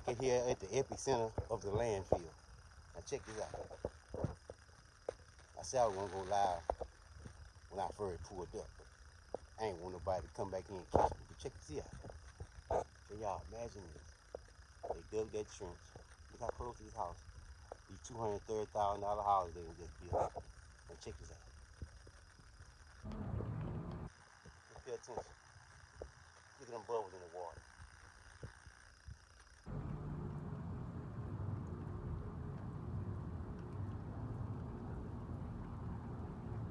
it here at the epicenter of the landfill. Now check this out. I said I was gonna go live when I first pulled up, but I ain't want nobody to come back in and catch me. But check this out. So y'all imagine this. They dug that trench. Look how close to this house. These $230,000 houses they were just built. And check this out. Just pay attention. Look at them bubbles in the water.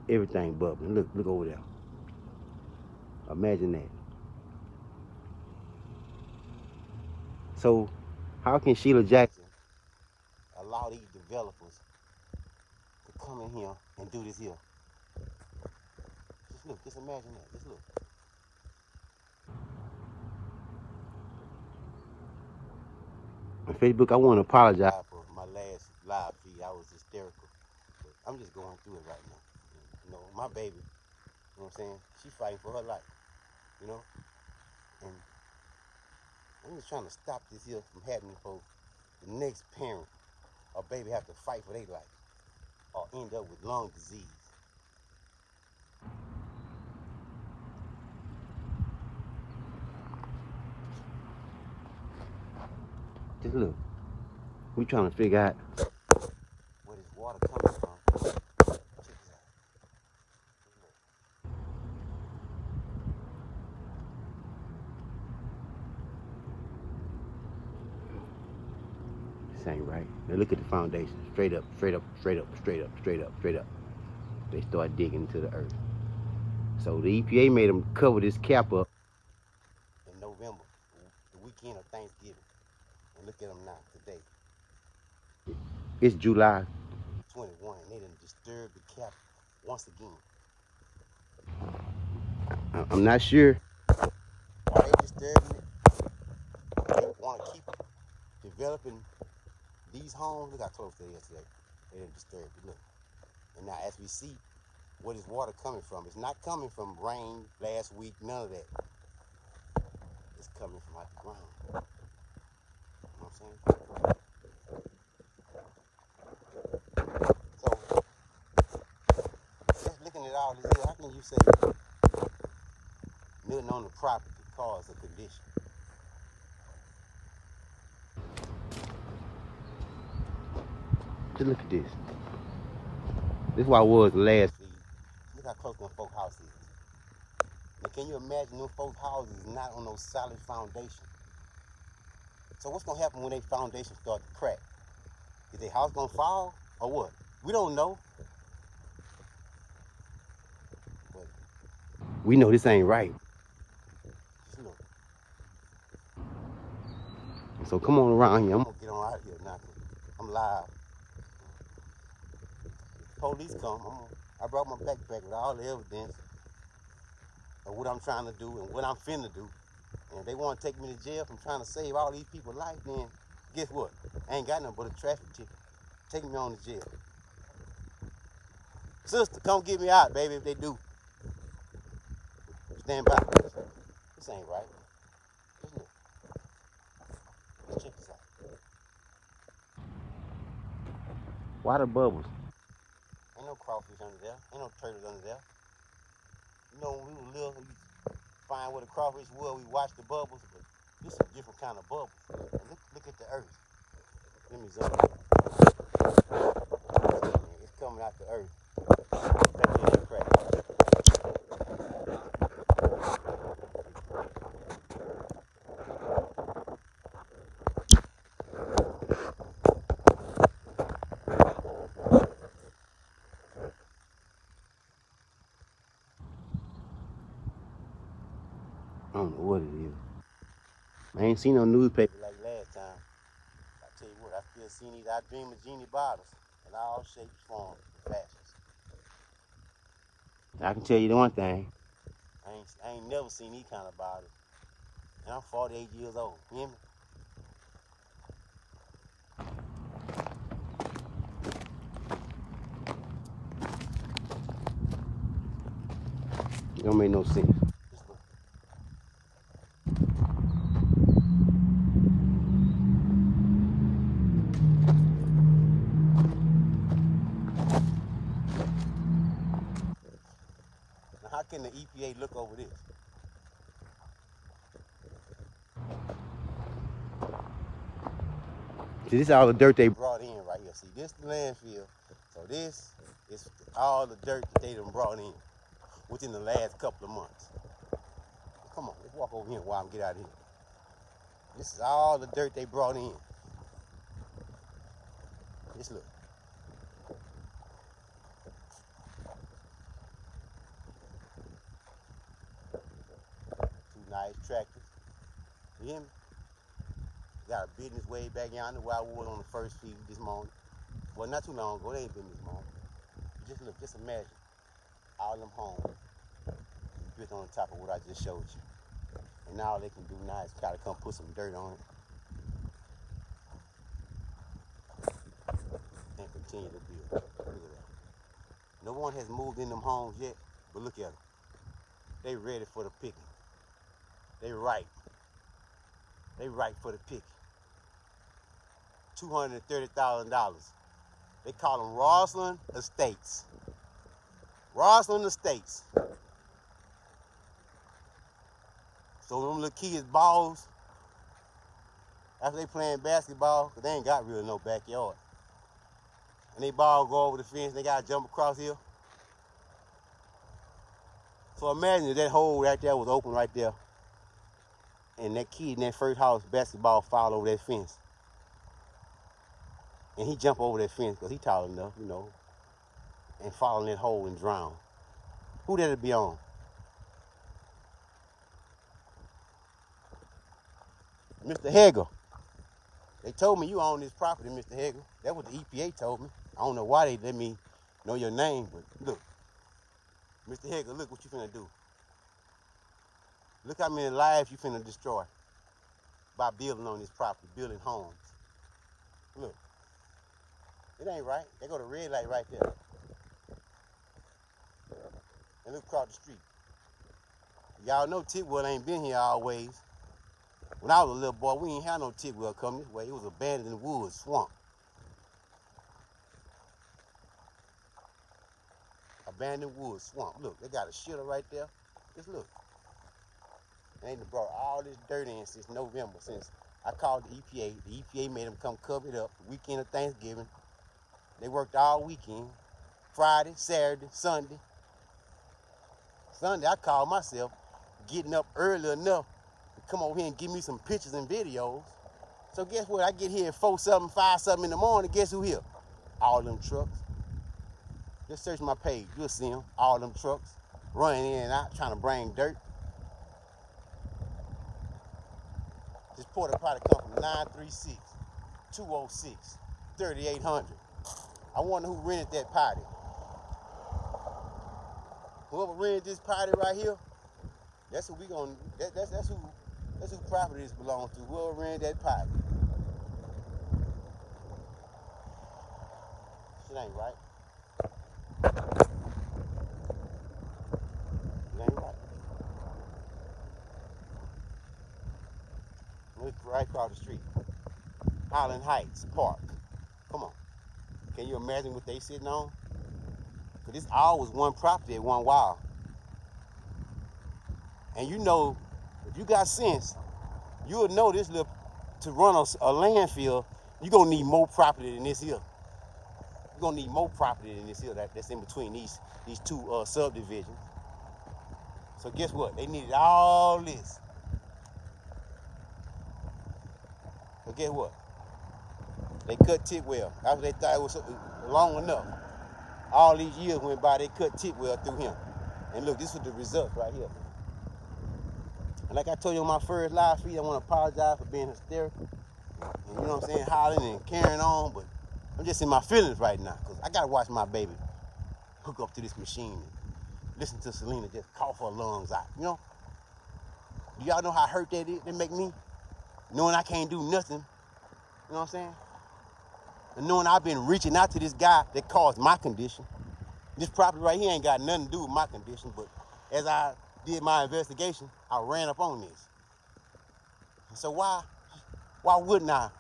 Everything bubbling. Look over there. Imagine that. So, how can Sheila Jackson allow these developers to come in here and do this here? Just look. Just imagine that. Just look. On Facebook, I want to apologize for my last live feed. I was hysterical. But I'm just going through it right now. You know, my baby, you know what I'm saying? She fighting for her life, you know? And I'm just trying to stop this here from happening for the next parent or baby have to fight for their life or end up with lung disease. Just look. We trying to figure out where this water coming from. Check this out. This ain't right. Now look at the foundation. Straight up, straight up, straight up, straight up, straight up, straight up. They start digging into the earth. So the EPA made them cover this cap up in November, the weekend of Thanksgiving. And look at them now, today. It's July 21, and they done disturbed the cap once again. I'm not sure why they disturbing it. They want to keep developing these homes. Look how close they is today. They didn't disturb it. Look. And now as we see, where is water coming from? It's not coming from rain last week, none of that. It's coming from out the ground. You know what I'm saying? So, just looking at all this here, how can you say nothing on the property cause a condition? Just look at this. This is why I was the last feed. Look how close them folk house is. Now can you imagine them folk houses not on no solid foundation? So what's gonna happen when their foundation start to crack? Is their house gonna fall or what? We don't know. But we know this ain't right. Just look. So come on around here. I'm gonna get on out here now. I'm live. Police come. I brought my backpack with all the evidence of what I'm trying to do and what I'm finna do. And if they want to take me to jail from trying to save all these people's life, then guess what? I ain't got nothing but a traffic ticket. Take me on to jail. Sister, come get me out, baby, if they do. Stand by. This ain't right. Look. Let's check this out. Why the bubbles? Ain't no crawfish under there. Ain't no turtles under there. You know, when we were little, we find where the crawfish were, we watch the bubbles, but this is a different kind of bubble. And look at the earth. Let me zoom in. It's coming out the earth. Back in the crack. I don't know what it is. I ain't seen no newspaper like last time. I tell you what, I still seen these I Dream of Genie bottles in all shapes, forms, and fashions. And I can tell you the one thing, I ain't never seen these kind of bottles. And I'm 48 years old, you hear me? It don't make no sense. How can the EPA look over this? See, this is all the dirt they brought in right here. See, this the landfill. So this is all the dirt that they done brought in within the last couple of months. Come on, let's walk over here while I'm get out of here. This is all the dirt they brought in. Just look. Two nice tractors. You hear me? Got a business way back yonder where I was on the first feed this morning. Well, not too long ago. They ain't been this morning. But just look, just imagine all them homes built on top of what I just showed you. And now all they can do now is try to come put some dirt on it and continue to build. Look at that. No one has moved in them homes yet, but look at them. They ready for the picking. They ripe. They ripe for the picking. $230,000. They call them Roslyn Estates. Roslyn Estates. So them little kids' balls, after they playing basketball, because they ain't got really no backyard, and they ball go over the fence, they got to jump across here. So imagine if that hole right there was open right there, and that kid in that first house basketball fall over that fence. And he jump over that fence because he tall enough, you know, and fall in that hole and drown. Who that'd be on? Mr. Hegel. They told me you own this property, Mr. Hegel. That's what the EPA told me. I don't know why they let me know your name, but look. Mr. Hegel, look what you finna do. Look how many lives you finna destroy by building on this property, building homes. Look. It ain't right. They go to red light right there. And look across the street. Y'all know Tidwell ain't been here always. When I was a little boy, we ain't had no Tidwell come this way. It was abandoned in the woods, swamp. Abandoned woods, swamp. Look, they got a shitter right there. Just look. And they brought all this dirt in since November, since I called the EPA. The EPA made them come cover it up the weekend of Thanksgiving. They worked all weekend. Friday, Saturday, Sunday. Sunday, I called myself getting up early enough to come over here and give me some pictures and videos. So guess what? I get here at 4 something, 5 something in the morning. Guess who here? All them trucks. Just search my page. You'll see them. All them trucks running in and out trying to bring dirt. This porta potty come from 936, 206, 3800. I wonder who rented that potty. Whoever rented this potty right here, that's who we gonna. That's who property this belongs to. Whoever rented that potty. Shit ain't right. It ain't right. Look right across the street. Highland Heights Park. Come on. Can you imagine what they sitting on? Because this all was one property at one while. And you know, if you got sense, you'll know this little, to run a landfill, you're going to need more property than this here. You're going to need more property than this here that's in between these two subdivisions. So guess what? They needed all this. So guess what? They cut Tidwell after they thought it was long enough. All these years went by, they cut Tidwell through him. And look, this was the results right here. And like I told you on my first live feed, I want to apologize for being hysterical. And you know what I'm saying, hollering and carrying on, but I'm just in my feelings right now, because I got to watch my baby hook up to this machine and listen to Selena just cough her lungs out, you know? Do y'all know how hurt that is? That make me? Knowing I can't do nothing, you know what I'm saying? And knowing I've been reaching out to this guy that caused my condition. This property right here ain't got nothing to do with my condition, but as I did my investigation, I ran up on this. And so why wouldn't I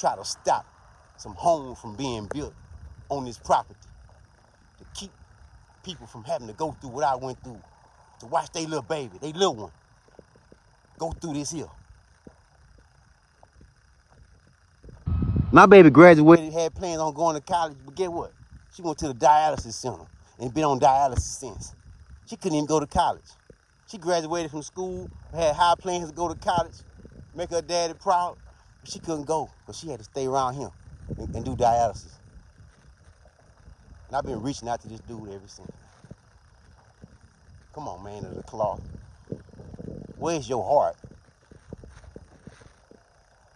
try to stop some homes from being built on this property to keep people from having to go through what I went through to watch their little baby, their little one, go through this here. My baby graduated, had plans on going to college, but get what? She went to the dialysis center and been on dialysis since. She couldn't even go to college. She graduated from school, had high plans to go to college, make her daddy proud, but she couldn't go because she had to stay around him and do dialysis. And I've been reaching out to this dude ever since. Come on, man, of the cloth. Where's your heart?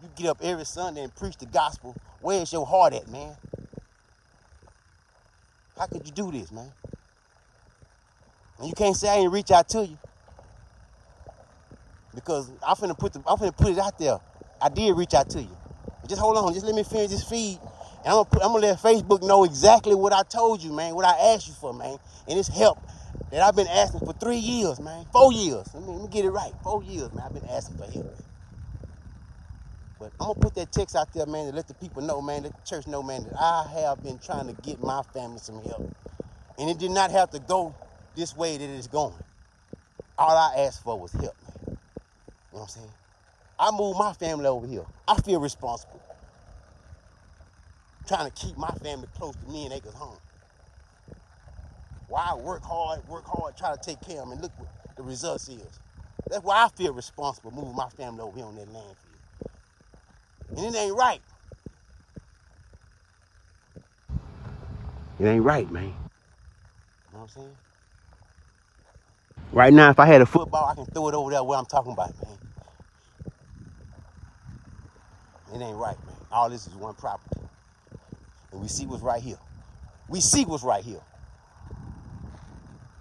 You get up every Sunday and preach the gospel. Where's your heart at, man? How could you do this, man? And you can't say I ain't reach out to you. Because I'm finna put it out there. I did reach out to you. But just hold on, just let me finish this feed. And I'm gonna let Facebook know exactly what I told you, man, what I asked you for, man. And it's help that I've been asking for 3 years, man. 4 years. Let me get it right. 4 years, man. I've been asking for help. But I'm gonna put that text out there, man, to let the people know, man, let the church know, man, that I have been trying to get my family some help. And it did not have to go this way that it's going. All I asked for was help, man. You know what I'm saying? I moved my family over here. I feel responsible. Trying to keep my family close to me and Acres home. Why I work hard, try to take care of them, and look what the results is. That's why I feel responsible moving my family over here on that land field. And it ain't right. It ain't right, man. You know what I'm saying? Right now, if I had a football, I can throw it over there where I'm talking about, man. It ain't right, man. All this is one property. And we see what's right here. We see what's right here.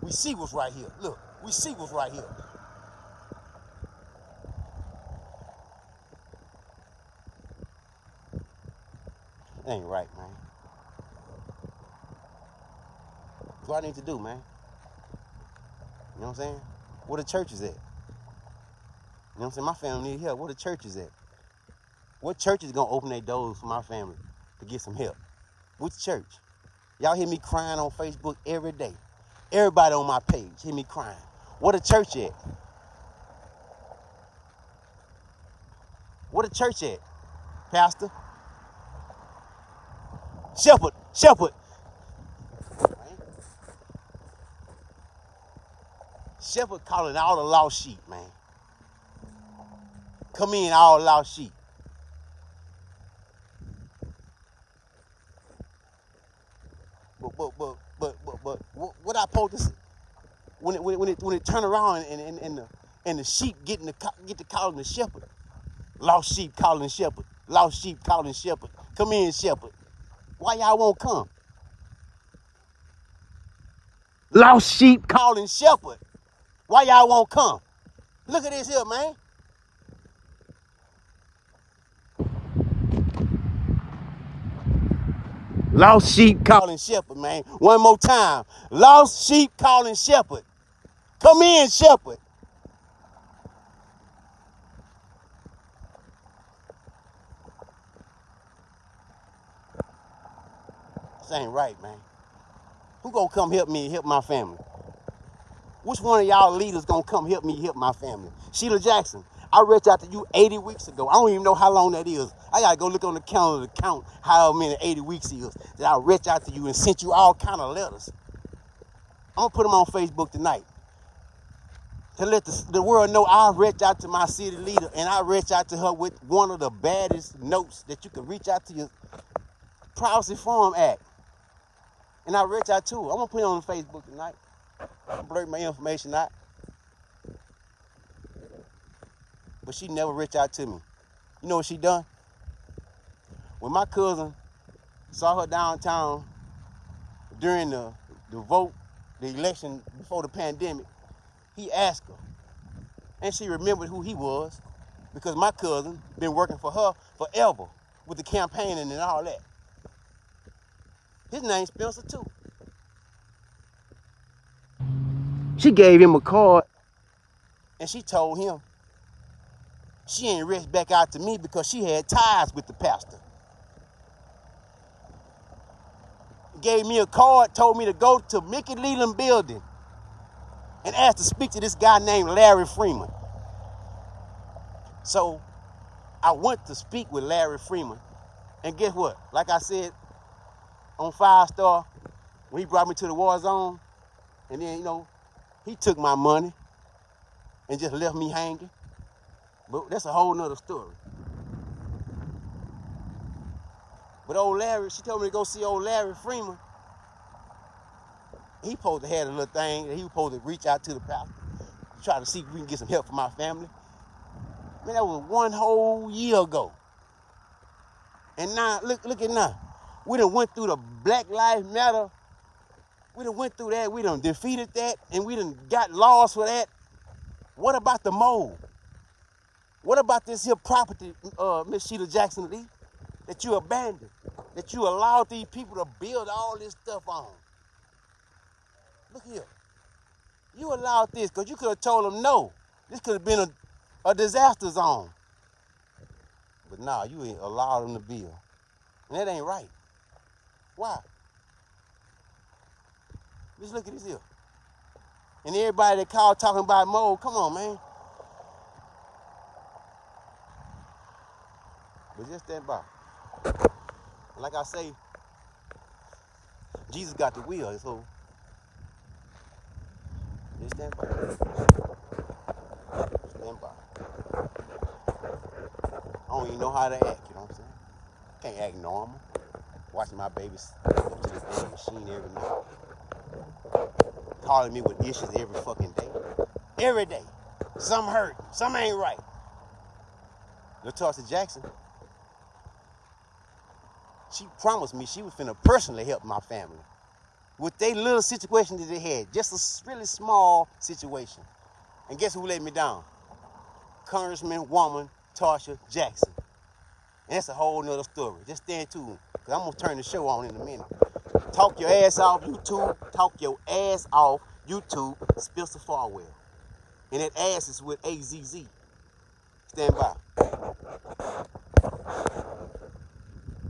We see what's right here. Look, we see what's right here. It ain't right, man. That's what I need to do, man. You know what I'm saying? Where the church is at? You know what I'm saying? My family need help. Where the church is at? What church is gonna open their doors for my family to get some help? Which church? Y'all hear me crying on Facebook every day. Everybody on my page hear me crying. Where the church at? Where the church at, Pastor? Shepherd. Shepherd calling all the lost sheep, man. Come in, all lost sheep. But what I supposed to say? When it turn around and the sheep get to calling the shepherd. Lost sheep calling shepherd. Lost sheep calling shepherd. Come in, shepherd. Why y'all won't come? Lost sheep calling shepherd. Why y'all won't come? Look at this here, man. Lost sheep calling shepherd, man. One more time. Lost sheep calling shepherd. Come in, shepherd. This ain't right, man. Who gonna come help me and help my family? Which one of y'all leaders gonna come help me help my family? Sheila Jackson, I reached out to you 80 weeks ago. I don't even know how long that is. I gotta go look on the calendar to count how many 80 weeks is that I reached out to you and sent you all kind of letters. I'm gonna put them on Facebook tonight to let the world know I reached out to my city leader, and I reached out to her with one of the baddest notes that you can reach out to your Privacy Forum Act. And I reached out to her. I'm gonna put it on Facebook tonight. I'm blurting my information out. But she never reached out to me. You know what she done? When my cousin saw her downtown during the vote, the election before the pandemic, he asked her. And she remembered who he was because my cousin been working for her forever with the campaigning and all that. His name's Spencer too. She gave him a card and she told him she ain't reached back out to me because she had ties with the pastor. Gave me a card, told me to go to Mickey Leland building and asked to speak to this guy named Larry Freeman. So I went to speak with Larry Freeman, and guess what? Like I said, on 5-star, when he brought me to the war zone, and then, he took my money and just left me hanging. But that's a whole nother story. But old Larry, she told me to go see old Larry Freeman. He supposed to have a little thing that he was supposed to reach out to the pastor, try to see if we can get some help for my family. Man, that was 1 whole year ago. And now, look at now. We done went through the Black Lives Matter. We done went through that. We done defeated that. And we done got laws for that. What about the mold? What about this here property, Miss Sheila Jackson Lee, that you abandoned? That you allowed these people to build all this stuff on? Look here. You allowed this because you could have told them no. This could have been a disaster zone. But nah, you ain't allowed them to build. And that ain't right. Why? Just look at this here. And everybody that called talking about mold, come on, man. But just stand by. Like I say, Jesus got the wheel, so just stand by. Stand by. I don't even know how to act, you know what I'm saying? Can't act normal. Watching my babies up to this damn machine every night. Calling me with issues every fucking day. Every day. Some hurt, some ain't right. LaToya Jackson, she promised me she was finna personally help my family with their little situation that they had. Just a really small situation. And guess who let me down? Congressman woman Tasha Jackson. And that's a whole nother story. Just stand tuned, because I'm going to turn the show on in a minute. Talk your ass off, YouTube. Talk your ass off, YouTube. Spencer Farwell. And that ass is with AZZ. Stand by.